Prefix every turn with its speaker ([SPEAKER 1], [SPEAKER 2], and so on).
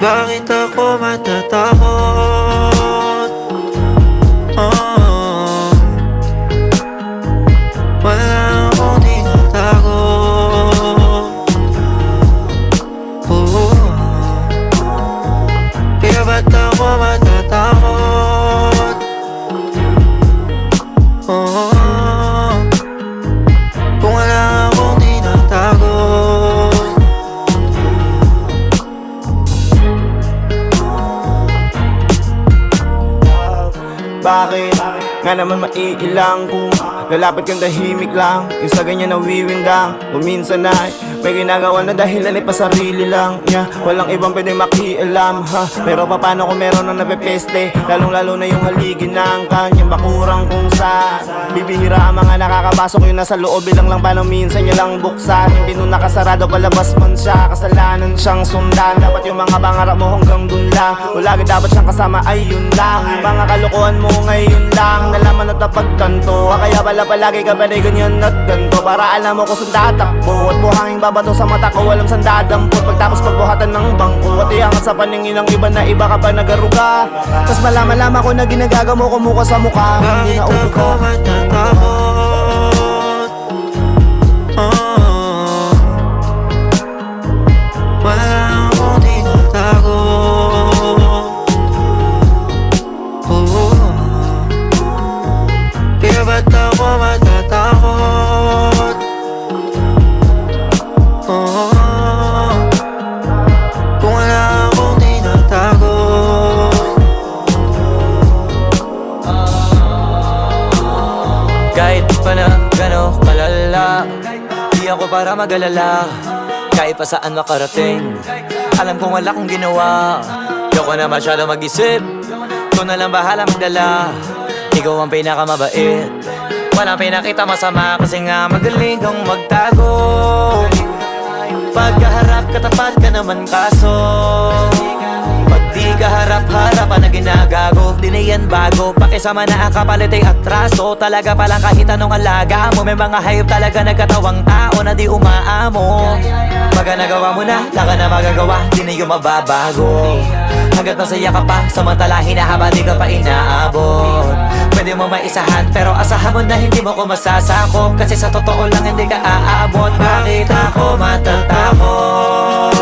[SPEAKER 1] Bakit ako matatakot? Oh, wala akong tinatakot. Oh, kaya ba't ako matatakot? Oh, kung wala akong tinatakot.
[SPEAKER 2] Bakit? Nga naman maiilang kung lalapit kang tahimik lang. Yung sa ganyan nawiwindang o minsan ay may ginagawa na dahilan ay pasarili lang niya. Walang ibang pwede makialam ha. Pero paano kung meron na napepeste? Lalong lalo na yung haligi ng kanyang bakurang kung saan bibihira ang mga nakakapasok. Yung nasa loob bilang lang paano minsan niya lang buksan. Hindi nun nakasarado palabas man siya. Kasalanan siyang sundan. Dapat yung mga pangarap mo hanggang dun lang. O lagi dapat siyang kasama ay yun lang. Yung mga kalokohan mo ngayon lang nalaman at napagtanto. Kaya pala palagi ka pa rin ganyan at ganto. Para alam mo kung saan tatakbo. At buhanging babato sa mata ko walang saan dadampot. Pagtapos pagbuhatan ng bangko at iangat sa paningin ng iba na iba ka pa nagaruga. Tas malaman ko na ginagaga mo kumuha sa mukha. Hindi na
[SPEAKER 1] Bakit ako matatakot? Oh, wala akong tinatakot. Oh, kaya ba't ako matatakot? Oh, kung wala akong tinatakot.
[SPEAKER 3] Kahit pa na gano'ng kalala, di ako para mag-alala. Kahit pa saan makarating, alam kong wala kong ginawa. Yoko na masyado mag-isip, ikaw na lang bahala magdala. Ikaw ang pinakamabait, walang pinakita masama. Kasi nga magaling kang magtago. Pagkaharap katapat ka naman kaso pag di ka harap-harapan na ginagago, di na yan bago. Pakisama na ang kapalit ay atraso. Talaga palang kahit anong alaga mo, may mga hayop talaga nagkatawang tao na di umaamo. Pagka nagawa mo na, lang ka na magagawa, di na yung mababago. Hanggat masaya ka pa, samantala hinahaba di ka pa inaabot. Pwede mo maisahan, pero asahan mo na hindi mo ko masasakop. Kasi sa totoo lang hindi ka aabot. Bakit ako matatakot?